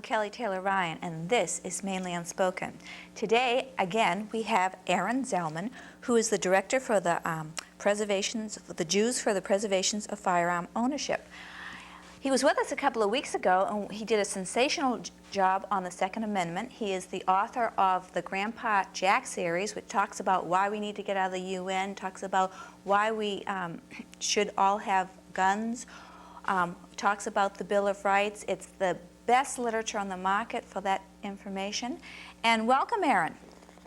Kelly Taylor Ryan, and this is Mainely Unspoken. Today, again, we have Aaron Zelman, who is the director for the Jews for the Preservation of Firearm Ownership. He was with us a couple of weeks ago, and he did a sensational job on the Second Amendment. He is the author of the Grandpa Jack series, which talks about why we need to get out of the UN, talks about why we should all have guns, talks about the Bill of Rights. It's the best literature on the market for that information. And welcome, Aaron.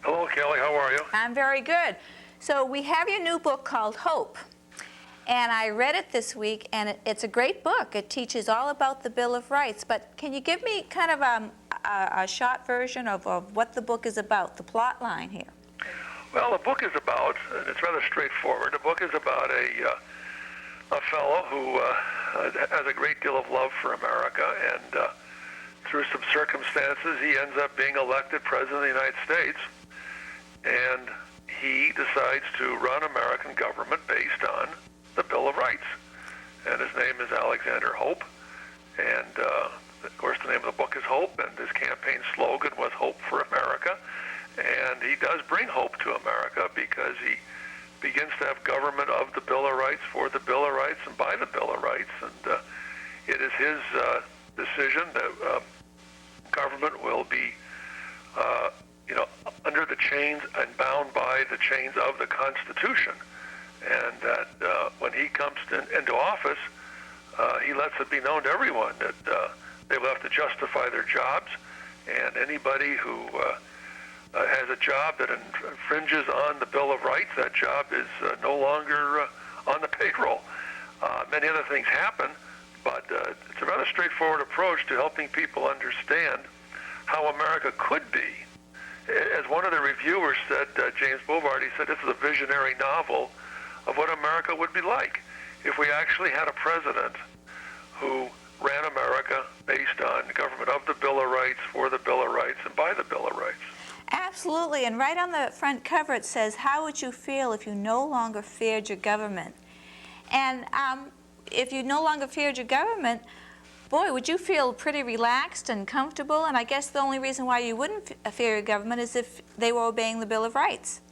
Hello, Kelly. How are you? I'm very good. So we have your new book called Hope. And I read it this week, and it's a great book. It teaches all about the Bill of Rights. But can you give me kind of a short version of what the book is about, the plot line here? Well, the book is about, and it's rather straightforward, the book is about a fellow who has a great deal of love for America, and through some circumstances, he ends up being elected President of the United States, and he decides to run American government based on the Bill of Rights. And his name is Alexander Hope, and of course the name of the book is Hope, and his campaign slogan was Hope for America, and he does bring hope to America because he begins to have government of the Bill of Rights, for the Bill of Rights, and by the Bill of Rights, and it is his decision that government will be under the chains and bound by the chains of the Constitution. And that when he comes into office, he lets it be known to everyone that they will have to justify their jobs, and anybody who has a job that infringes on the Bill of Rights, that job is no longer on the payroll. Many other things happen, but it's a rather straightforward approach to helping people understand how America could be. As one of the reviewers said, James Bovard, he said, this is a visionary novel of what America would be like if we actually had a president who ran America based on government of the Bill of Rights, for the Bill of Rights, and by the Bill of Rights. Absolutely, and right on the front cover it says, how would you feel if you no longer feared your government? And if you no longer feared your government, boy, would you feel pretty relaxed and comfortable? And I guess the only reason why you wouldn't fear your government is if they were obeying the Bill of Rights.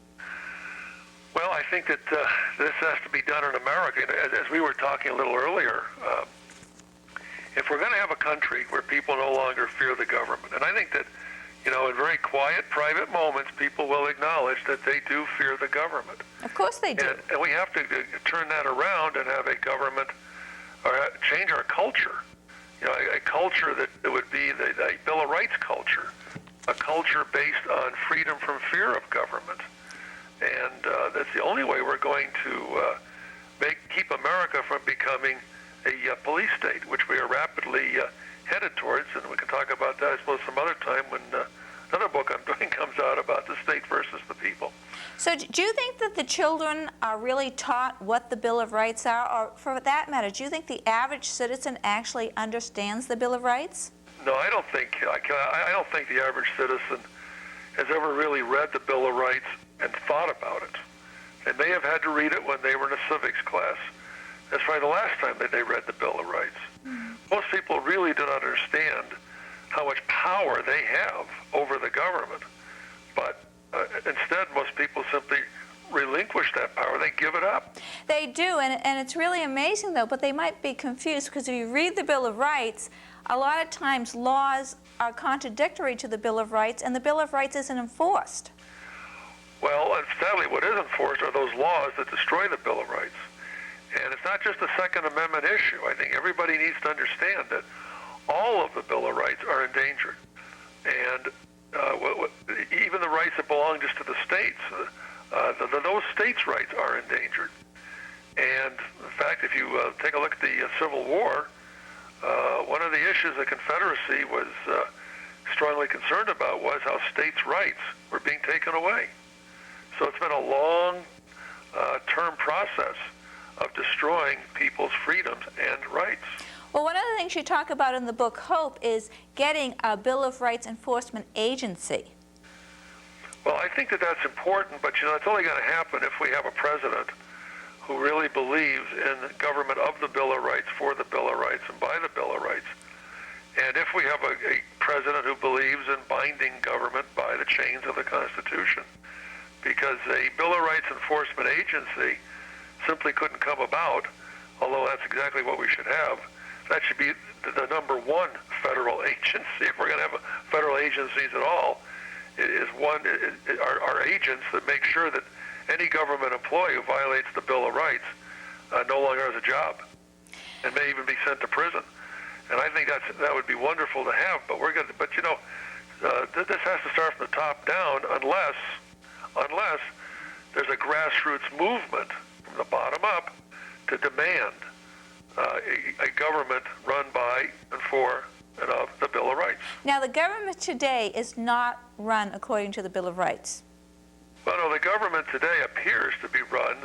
Well, I think that this has to be done in America. As we were talking a little earlier, if we're going to have a country where people no longer fear the government, and I think that, in very quiet, private moments, people will acknowledge that they do fear the government. Of course they do. And we have to turn that around and have a government, or change our culture. A culture that would be the Bill of Rights culture, a culture based on freedom from fear of government. And that's the only way we're going to keep America from becoming a police state, which we are rapidly headed towards. And we can talk about that, I suppose, some other time when another book I'm doing comes out about the state versus the people. So do you think that the children are really taught what the Bill of Rights are? Or for that matter, do you think the average citizen actually understands the Bill of Rights? No, I don't think the average citizen has ever really read the Bill of Rights and thought about it. They may have had to read it when they were in a civics class. That's probably the last time that they read the Bill of Rights. Mm-hmm. Most people really don't understand how much power they have over the government. But instead, most people simply relinquish that power. They give it up. They do, and it's really amazing, though, but they might be confused, because if you read the Bill of Rights, a lot of times laws are contradictory to the Bill of Rights, and the Bill of Rights isn't enforced. Well, and sadly, what is enforced are those laws that destroy the Bill of Rights. And it's not just a Second Amendment issue. I think everybody needs to understand that all of the Bill of Rights are endangered. And even the rights that belong just to the states, those states' rights are endangered. And in fact, if you take a look at the Civil War, one of the issues the Confederacy was strongly concerned about was how states' rights were being taken away. So it's been a long-term process of destroying people's freedoms and rights. Well, one of the things you talk about in the book, Hope, is getting a Bill of Rights enforcement agency. Well, I think that that's important, but it's only going to happen if we have a president who really believes in the government of the Bill of Rights, for the Bill of Rights, and by the Bill of Rights. And if we have a president who believes in binding government by the chains of the Constitution, because a Bill of Rights enforcement agency simply couldn't come about, although that's exactly what we should have. That should be the number one federal agency. If we're going to have federal agencies at all, are agents that make sure that any government employee who violates the Bill of Rights no longer has a job and may even be sent to prison. And I think that would be wonderful to have. But this has to start from the top down, unless there's a grassroots movement from the bottom up to demand a government run by and for and of the Bill of Rights. Now, the government today is not run according to the Bill of Rights. Well, no, the government today appears to be run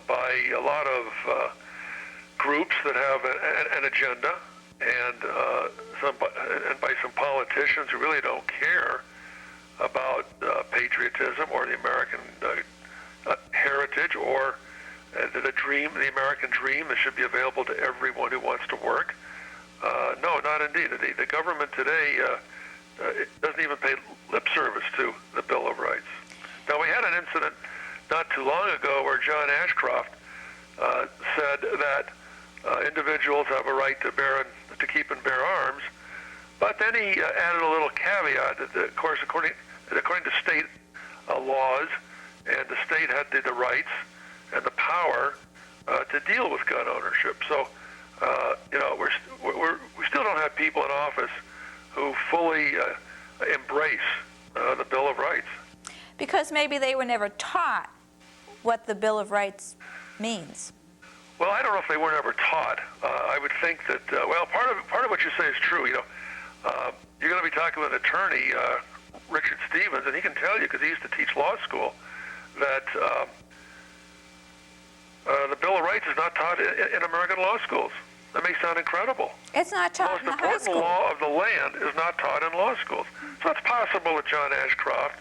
by a lot of groups that have an agenda, and by some politicians who really don't care about patriotism or the American heritage or the American dream that should be available to everyone who wants to work. No, not indeed. The government today doesn't even pay lip service to the Bill of Rights. Now, we had an incident not too long ago where John Ashcroft said that individuals have a right to keep and bear arms, but then he added a little caveat that, of course, according to state laws, and the state had the rights and the power to deal with gun ownership. So, we still don't have people in office who fully embrace the Bill of Rights. Because maybe they were never taught what the Bill of Rights means. Well, I don't know if they weren't ever taught. I would think that, part of what you say is true. You're going to be talking with an attorney, Richard Stevens, and he can tell you, because he used to teach law school, that the Bill of Rights is not taught in American law schools. That may sound incredible. It's not taught in the high school. The most important law of the land is not taught in law schools. So it's possible that John Ashcroft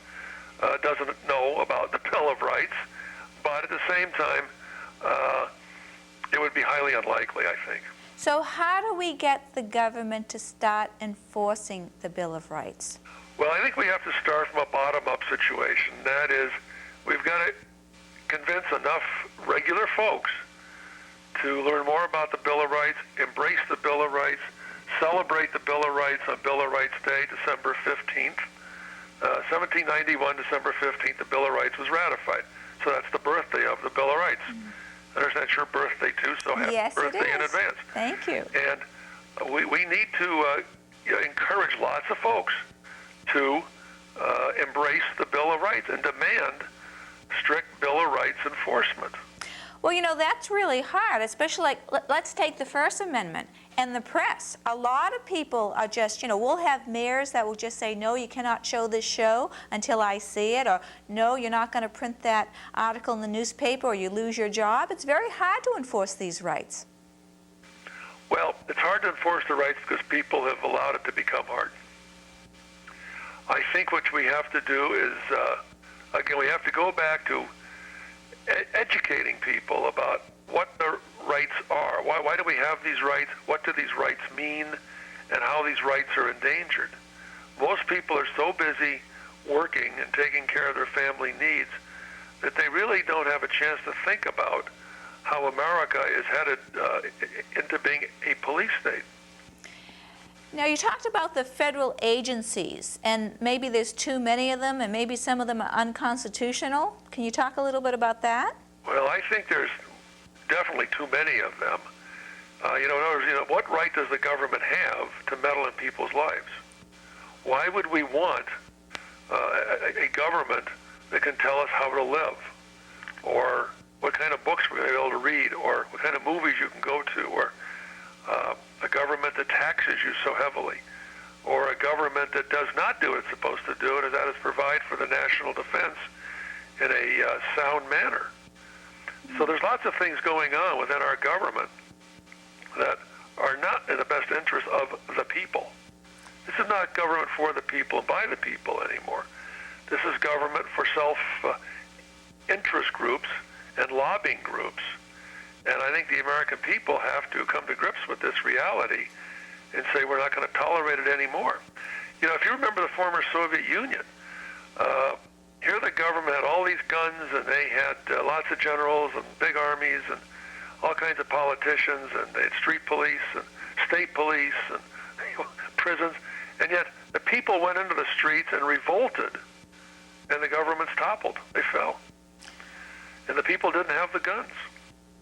doesn't know about the Bill of Rights, but at the same time, it would be highly unlikely, I think. So how do we get the government to start enforcing the Bill of Rights? Well, I think we have to start from a bottom-up situation. That is, we've got to convince enough regular folks to learn more about the Bill of Rights, embrace the Bill of Rights, celebrate the Bill of Rights on Bill of Rights Day, December 15th. 1791, December 15th, the Bill of Rights was ratified. So that's the birthday of the Bill of Rights. I understand it's your birthday, too, so happy birthday in advance. Thank you. And we need to encourage lots of folks to embrace the Bill of Rights and demand strict Bill of Rights enforcement. Well, that's really hard, especially let's take the First Amendment and the press. A lot of people are just, we'll have mayors that will just say, no, you cannot show this show until I see it, or no, you're not going to print that article in the newspaper or you lose your job. It's very hard to enforce these rights. Well, it's hard to enforce the rights because people have allowed it to become hard. I think what we have to do is, again, we have to go back to educating people about what the rights are. Why do we have these rights? What do these rights mean? And how these rights are endangered. Most people are so busy working and taking care of their family needs that they really don't have a chance to think about how America is headed into being a police state. Now, you talked about the federal agencies, and maybe there's too many of them, and maybe some of them are unconstitutional. Can you talk a little bit about that? Well, I think there's definitely too many of them. In other words, what right does the government have to meddle in people's lives? Why would we want a government that can tell us how to live, or what kind of books we're going to be able to read, or what kind of movies you can go to, or a government that taxes you so heavily, or a government that does not do what it's supposed to do, and that is provide for the national defense in a sound manner. So there's lots of things going on within our government that are not in the best interest of the people. This is not government for the people and by the people anymore. This is government for self-interest groups and lobbying groups. And I think the American people have to come to grips with this reality and say we're not going to tolerate it anymore. You know, if you remember the former Soviet Union, here the government had all these guns, and they had lots of generals and big armies and all kinds of politicians, and they had street police and state police and prisons, and yet the people went into the streets and revolted, and the governments toppled. They fell. And the people didn't have the guns.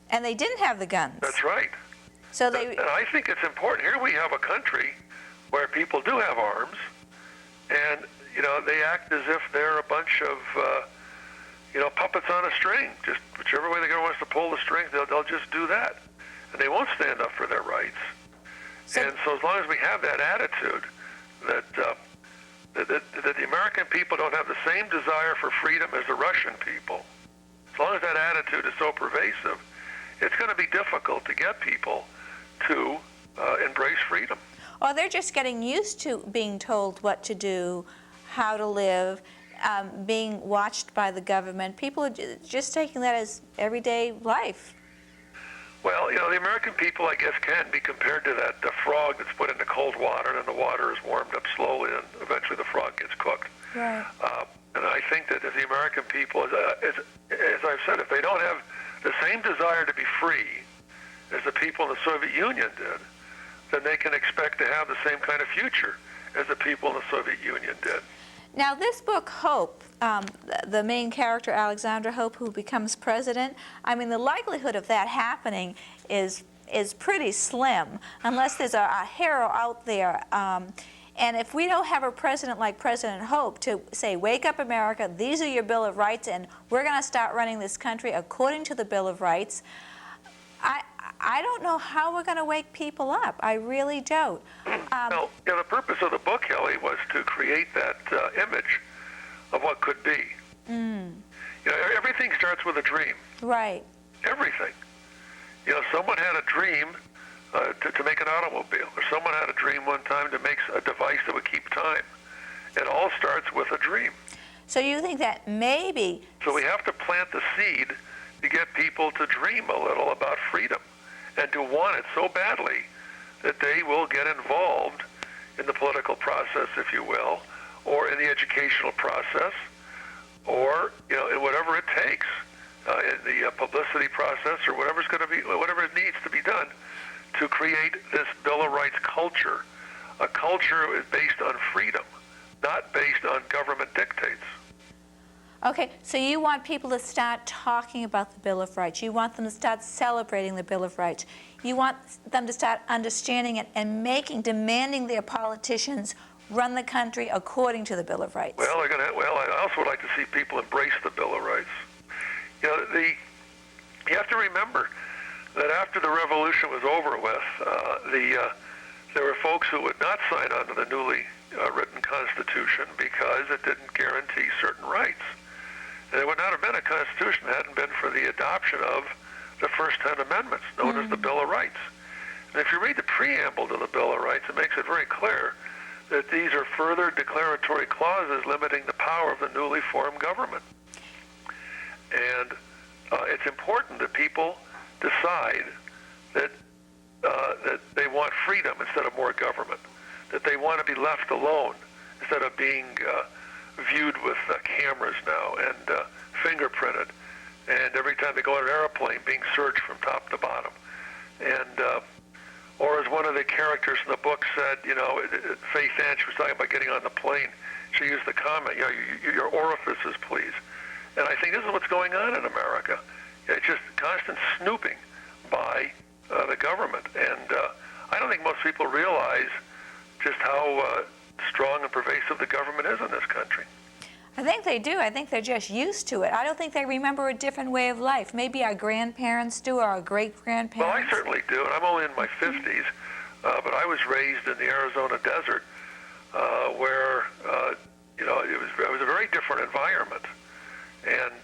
And they didn't have the guns. That's right. So And I think it's important. Here we have a country where people do have arms, and, you know, they act as if they're a bunch of, puppets on a string. Just whichever way the government wants to pull the string, they'll just do that. And they won't stand up for their rights. And so as long as we have that attitude that the American people don't have the same desire for freedom as the Russian people, as long as that attitude is so pervasive, it's going to be difficult to get people to embrace freedom. Or they're just getting used to being told what to do, how to live, being watched by the government. People are just taking that as everyday life. Well, you know, the American people, I guess, can be compared to that frog that's put into cold water, and then the water is warmed up slowly, and eventually the frog gets cooked. Right. And I think that if the American people, as I've said, if they don't have the same desire to be free as the people in the Soviet Union did, then they can expect to have the same kind of future as the people in the Soviet Union did. Now, this book, Hope, the main character, Alexander Hope, who becomes president, I mean, the likelihood of that happening is pretty slim, unless there's a hero out there. And if we don't have a president like President Hope to say, wake up, America, these are your Bill of Rights, and we're going to start running this country according to the Bill of Rights, I don't know how we're going to wake people up. I really don't. Well, you know, the purpose of the book, Kelly, was to create that image of what could be. You know, everything starts with a dream. Right. Everything. You know, someone had a dream to make an automobile, or someone had a dream one time to make a device that would keep time. It all starts with a dream. So you think that maybe... So we have to plant the seed to get people to dream a little about freedom and to want it so badly that they will get involved in the political process, if you will, or in the educational process, or, you know, in whatever it takes, in the publicity process, or whatever's going to be, whatever it needs to be done to create this Bill of Rights culture. A culture is based on freedom, not based on government dictates. Okay, so you want people to start talking about the Bill of Rights. You want them to start celebrating the Bill of Rights. You want them to start understanding it and demanding their politicians run the country according to the Bill of Rights. Well, I also would like to see people embrace the Bill of Rights. You know, you have to remember that after the revolution was over with, there were folks who would not sign on to the newly written Constitution because it didn't guarantee certain rights. And there would not have been a Constitution had it hadn't been for the adoption of the first 10 amendments, known as the Bill of Rights. And if you read the preamble to the Bill of Rights, it makes it very clear that these are further declaratory clauses limiting the power of the newly formed government. And it's important that people decide that they want freedom instead of more government, that they want to be left alone instead of being viewed with cameras now and fingerprinted, and every time they go on an airplane being searched from top to bottom. And or as one of the characters in the book said, you know, Faith Ann, she was talking about getting on the plane, she used the comment, you know, your orifices, please. And I think this is what's going on in America. It's just constant snooping by the government. And I don't think most people realize just how strong and pervasive the government is in this country. I think they do. I think they're just used to it. I don't think they remember a different way of life. Maybe our grandparents do, or our great-grandparents. Well, I certainly do, and I'm only in my 50s, but I was raised in the Arizona desert where, you know, it was a very different environment. And,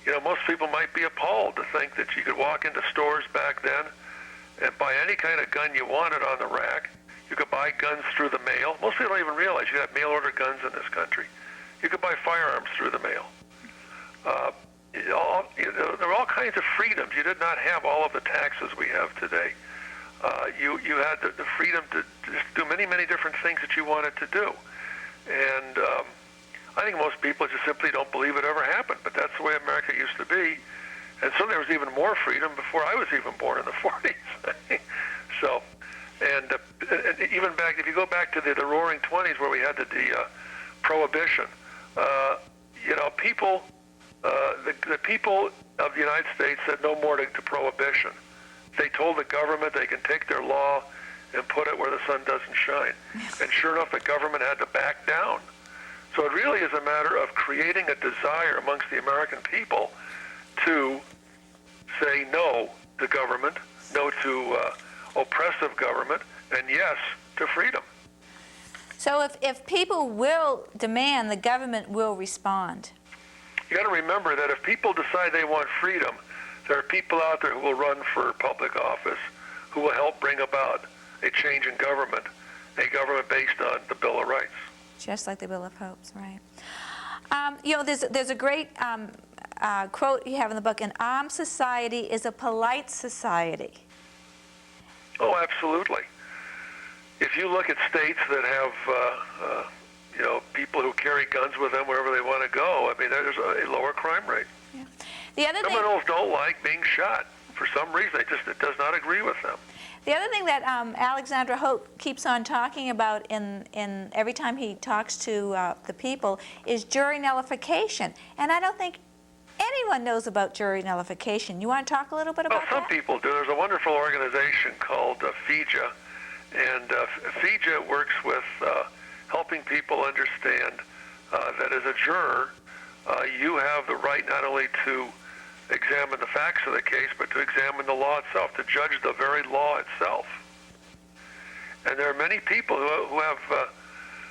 you know, most people might be appalled to think that you could walk into stores back then and buy any kind of gun you wanted on the rack. You could buy guns through the mail. Most people don't even realize you have mail-order guns in this country. You could buy firearms through the mail. There were all kinds of freedoms. You did not have all of the taxes we have today. you had the freedom to just do many, many different things that you wanted to do. And I think most people just simply don't believe it ever happened, but that's the way America used to be. And certainly there was even more freedom before I was even born in the 40s. So, and even back, if you go back to the Roaring 20s where we had the Prohibition, people, the people of the United States said no more to Prohibition. They told the government they can take their law and put it where the sun doesn't shine. And sure enough, the government had to back down. So it really is a matter of creating a desire amongst the American people to say no to government, no to oppressive government, and yes to freedom. So if people will demand, the government will respond. You got to remember that if people decide they want freedom, there are people out there who will run for public office, who will help bring about a change in government, a government based on the Bill of Rights. Just like the Bill of Hopes, right? There's a great quote you have in the book: "An armed society is a polite society." Oh, absolutely. If you look at states that have, people who carry guns with them wherever they want to go, I mean, there's a lower crime rate. Yeah. The other thing, criminals don't like being shot for some reason. It does not agree with them. The other thing that Alexander Hope keeps on talking about in every time he talks to the people is jury nullification, and I don't think anyone knows about jury nullification. You want to talk a little bit about that? Well, some people do. There's a wonderful organization called FIJA, and FIJA works with helping people understand that as a juror, you have the right not only to examine the facts of the case, but to examine the law itself, to judge the very law itself. And there are many people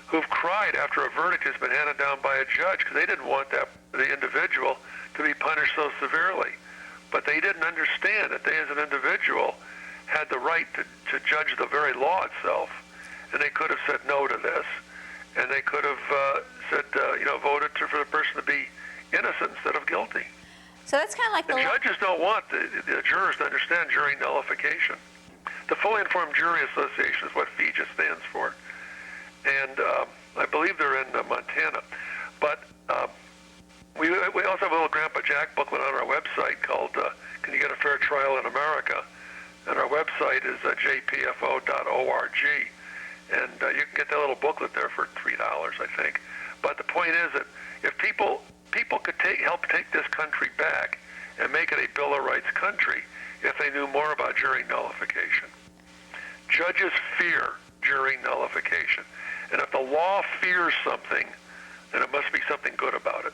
who've cried after a verdict has been handed down by a judge because they didn't want the individual to be punished so severely. But they didn't understand that they as an individual had the right to judge the very law itself. And they could have said no to this. And they could have voted for the person to be innocent instead of guilty. So that's kind of like the judges don't want the jurors to understand jury nullification. The Fully Informed Jury Association is what FIJA stands for. And I believe they're in Montana. But we also have a little Grandpa Jack booklet on our website called Can You Get a Fair Trial in America? And our website is jpfo.org. And you can get that little booklet there for $3, I think. But the point is that if people could help take this country back and make it a Bill of Rights country if they knew more about jury nullification. Judges fear jury nullification. And if the law fears something, then it must be something good about it.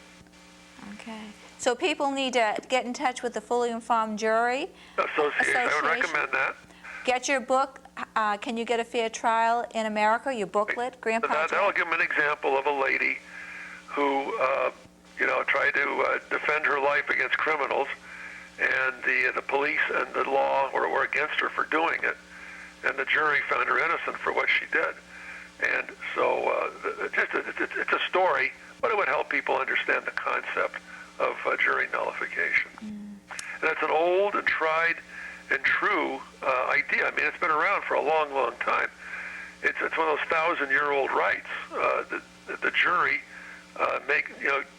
Okay. So people need to get in touch with the Fully Informed Jury Association. I would recommend that. Get your book, Can You Get a Fair Trial in America, your booklet, Grandpa Jack. That'll give them an example of a lady who tried to defend her life against criminals, and the police and the law were against her for doing it, and the jury found her innocent for what she did. And so it's a story, but it would help people understand the concept of jury nullification. And it's an old and tried and true idea. I mean, it's been around for a long, long time. It's one of those 1,000-year-old rights. The jury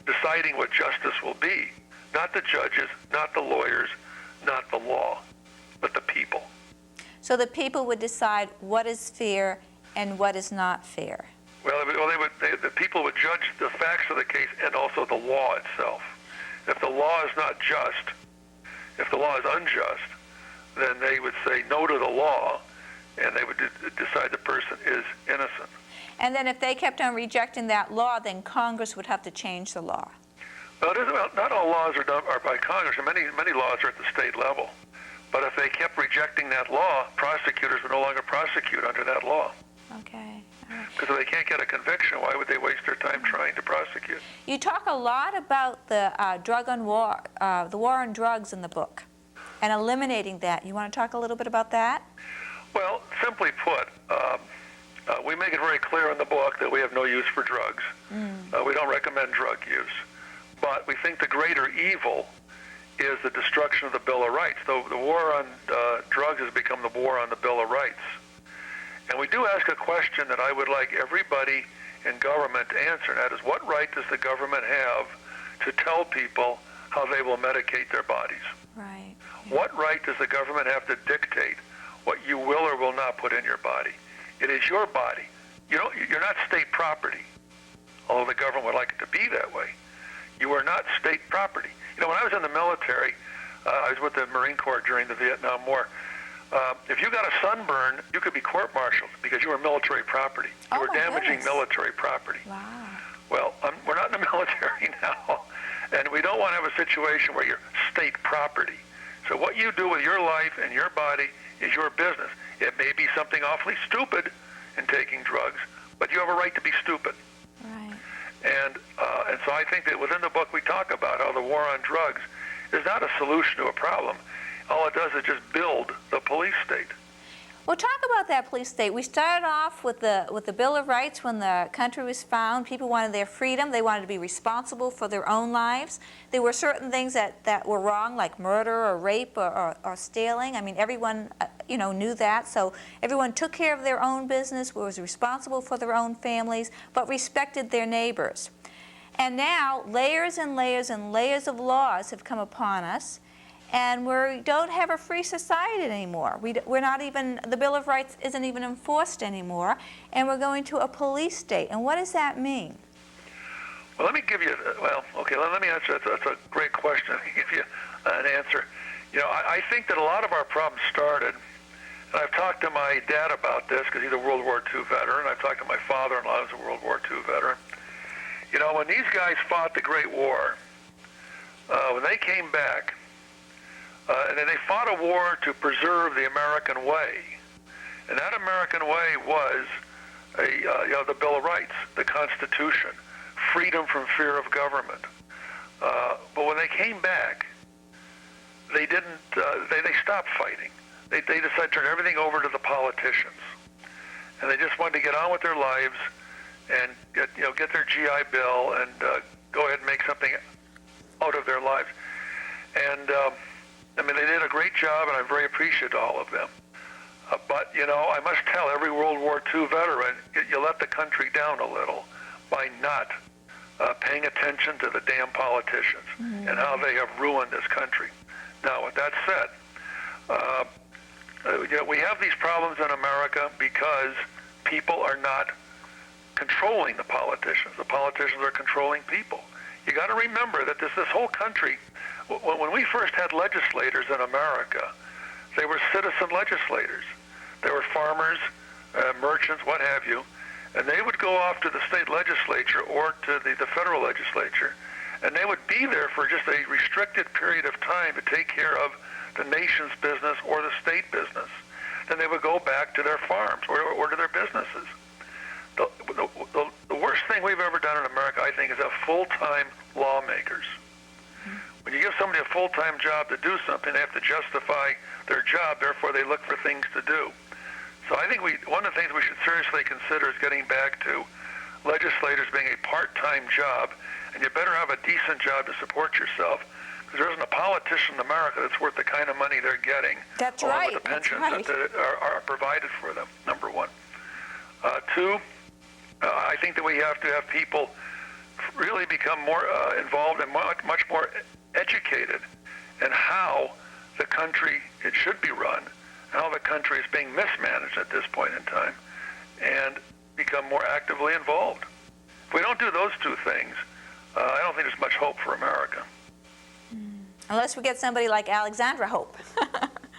deciding what justice will be. Not the judges, not the lawyers, not the law, but the people. So the people would decide what is fair and what is not fair. Well, the people would judge the facts of the case and also the law itself. If the law is not just, if the law is unjust, then they would say no to the law, and they would decide the person is innocent. And then if they kept on rejecting that law, then Congress would have to change the law. Well, not all laws are by Congress, and many laws are at the state level. But if they kept rejecting that law, prosecutors would no longer prosecute under that law. Okay. Because if they can't get a conviction, why would they waste their time trying to prosecute? You talk a lot about the the war on drugs in the book, and eliminating that. You want to talk a little bit about that? Well, simply put, we make it very clear in the book that we have no use for drugs. We don't recommend drug use. But we think the greater evil is the destruction of the Bill of Rights. The war on drugs has become the war on the Bill of Rights. And we do ask a question that I would like everybody in government to answer, and that is, what right does the government have to tell people how they will medicate their bodies? Right. What right does the government have to dictate what you will or will not put in your body? It is your body. You're not state property, although the government would like it to be that way. You are not state property. When I was in the military, I was with the Marine Corps during the Vietnam War. If you got a sunburn, you could be court-martialed because you were military property. You were damaging military property. Wow. Well, we're not in the military now, and we don't want to have a situation where you're state property. So what you do with your life and your body is your business. It may be something awfully stupid in taking drugs, but you have a right to be stupid. Right. And so I think that within the book we talk about how the war on drugs is not a solution to a problem. All it does is just build the police state. Well, talk about that police state. We started off with the Bill of Rights when the country was found. People wanted their freedom. They wanted to be responsible for their own lives. There were certain things that were wrong, like murder or rape or stealing. I mean, everyone knew that. So everyone took care of their own business, was responsible for their own families, but respected their neighbors. And now layers and layers and layers of laws have come upon us, and we don't have a free society anymore. We're not even, the Bill of Rights isn't even enforced anymore, and we're going to a police state. And what does that mean? Well, let me give you, let me answer. That's a great question. Let me give you an answer. I think that a lot of our problems started, and I've talked to my dad about this because he's a World War II veteran. I've talked to my father-in-law who's a World War II veteran. When these guys fought the Great War, when they came back, and then they fought a war to preserve the American way. And that American way was the Bill of Rights, the Constitution, freedom from fear of government. But when they came back, they didn't. They stopped fighting. They decided to turn everything over to the politicians, and they just wanted to get on with their lives and get their GI Bill and go ahead and make something out of their lives. And they did a great job, and I'm very appreciative of all of them. But, I must tell every World War II veteran, you let the country down a little by not paying attention to the damn politicians and how they have ruined this country. Now, with that said, we have these problems in America because people are not controlling the politicians. The politicians are controlling people. You got to remember that this whole country, when we first had legislators in America, they were citizen legislators. They were farmers, merchants, what have you, and they would go off to the state legislature or to the federal legislature, and they would be there for just a restricted period of time to take care of the nation's business or the state business. Then they would go back to their farms or to their businesses. The worst thing we've ever done in America, I think, is have full-time lawmakers. When you give somebody a full-time job to do something, they have to justify their job, therefore they look for things to do. So I think one of the things we should seriously consider is getting back to legislators being a part-time job, and you better have a decent job to support yourself, because there isn't a politician in America that's worth the kind of money they're getting, that's along right. with the pensions That's right. that are provided for them, number one. Two, I think that we have to have people really become more involved and much more educated in how the country, it should be run, how the country is being mismanaged at this point in time, and become more actively involved. If we don't do those two things, I don't think there's much hope for America. Unless we get somebody like Alexandra Hope.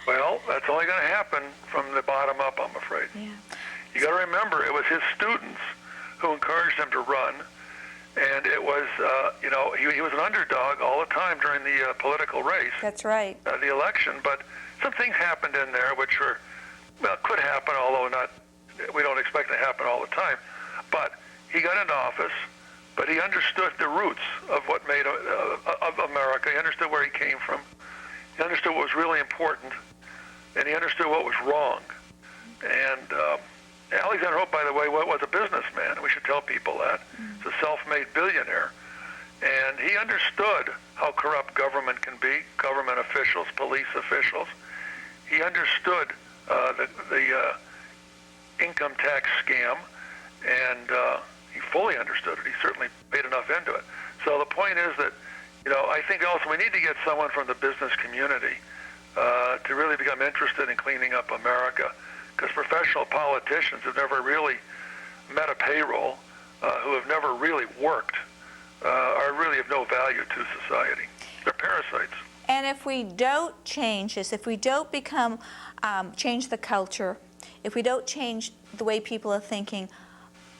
Well, that's only going to happen from the bottom up, I'm afraid. Yeah. You got to remember, it was his students who encouraged him to run, and it was, he was an underdog all the time during the political race. That's right. The election, but some things happened in there which were, could happen, although we don't expect to happen all the time. But he got into office, but he understood the roots of what made of America. He understood where he came from. He understood what was really important, and he understood what was wrong. And Alexander Hope, by the way, was a businessman. We should tell people that. He's a self-made billionaire. And he understood how corrupt government can be, government officials, police officials. He understood the income tax scam, and he fully understood it. He certainly paid enough into it. So the point is that, I think also we need to get someone from the business community to really become interested in cleaning up America, because professional politicians who've never really met a payroll, who have never really worked, are really of no value to society. They're parasites. And if we don't change this, if we don't change the culture, if we don't change the way people are thinking,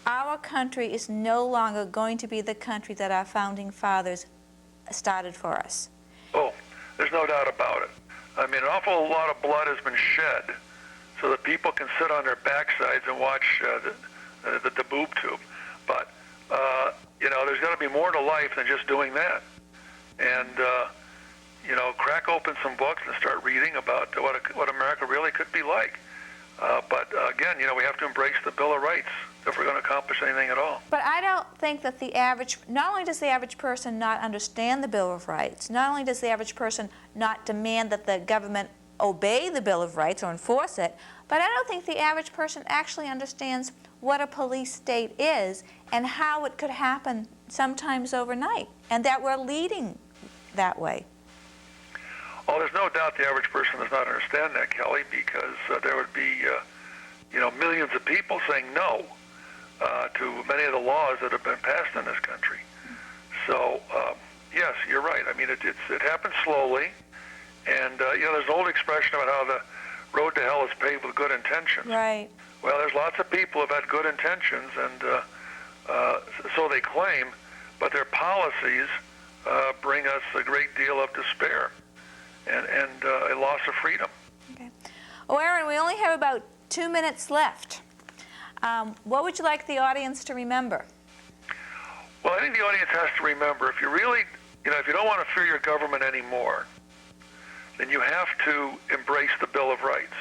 our country is no longer going to be the country that our founding fathers started for us. Oh, there's no doubt about it. I mean, an awful lot of blood has been shed so that people can sit on their backsides and watch the boob tube. But, there's got to be more to life than just doing that. And, crack open some books and start reading about what America really could be like. But again, we have to embrace the Bill of Rights if we're going to accomplish anything at all. But I don't think that not only does the average person not understand the Bill of Rights, not only does the average person not demand that the government obey the Bill of Rights or enforce it, but I don't think the average person actually understands what a police state is and how it could happen sometimes overnight, and that we're leading that way. Oh, there's no doubt the average person does not understand that, Kelly, because there would be, millions of people saying no to many of the laws that have been passed in this country. So, yes, you're right. I mean, it happens slowly, and, there's an old expression about how the road to hell is paved with good intentions. Right. Well, there's lots of people who have had good intentions, and so they claim, but their policies bring us a great deal of despair and a loss of freedom. Okay. Oh, Aaron, we only have about 2 minutes left. What would you like the audience to remember? Well, I think the audience has to remember, if you really, if you don't want to fear your government anymore, then you have to embrace the Bill of Rights.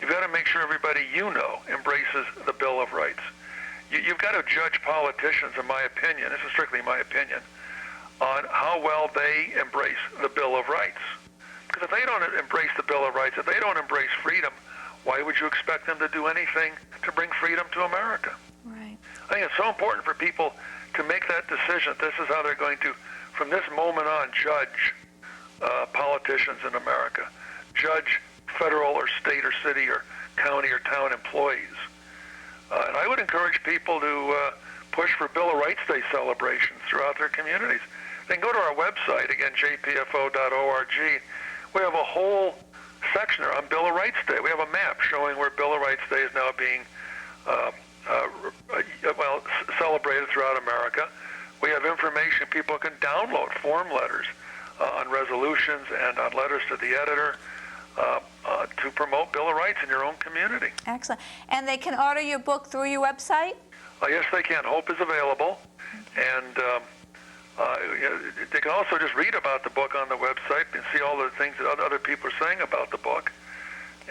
You've got to make sure everybody embraces the Bill of Rights. You've got to judge politicians, in my opinion, this is strictly my opinion, on how well they embrace the Bill of Rights. Because if they don't embrace the Bill of Rights, if they don't embrace freedom, why would you expect them to do anything to bring freedom to America? Right. I think it's so important for people to make that decision. This is how they're going to, from this moment on, judge politicians in America, judge federal or state or city or county or town employees. And I would encourage people to push for Bill of Rights Day celebrations throughout their communities. They can go to our website, again, jpfo.org. We have a whole section there on Bill of Rights Day. We have a map showing where Bill of Rights Day is now being celebrated throughout America. We have information people can download, form letters on resolutions and on letters to the editor to promote Bill of Rights in your own community. Excellent. And they can order your book through your website? Yes, they can. Hope is available. And they can also just read about the book on the website and see all the things that other people are saying about the book.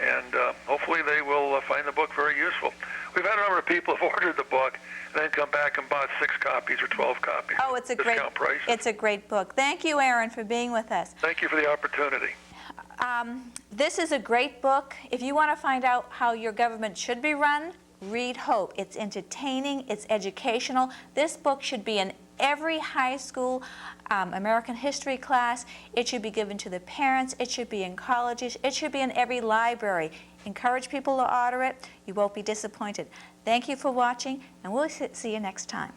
And hopefully they will find the book very useful. We've had a number of people who've ordered the book and then come back and bought 6 copies or 12 copies. Oh, it's a great book. Thank you, Aaron, for being with us. Thank you for the opportunity. This is a great book. If you want to find out how your government should be run, read Hope. It's entertaining, it's educational. This book should be in every high school American history class. It should be given to the parents. It should be in colleges. It should be in every library. Encourage people to order it. You won't be disappointed. Thank you for watching, and we'll see you next time.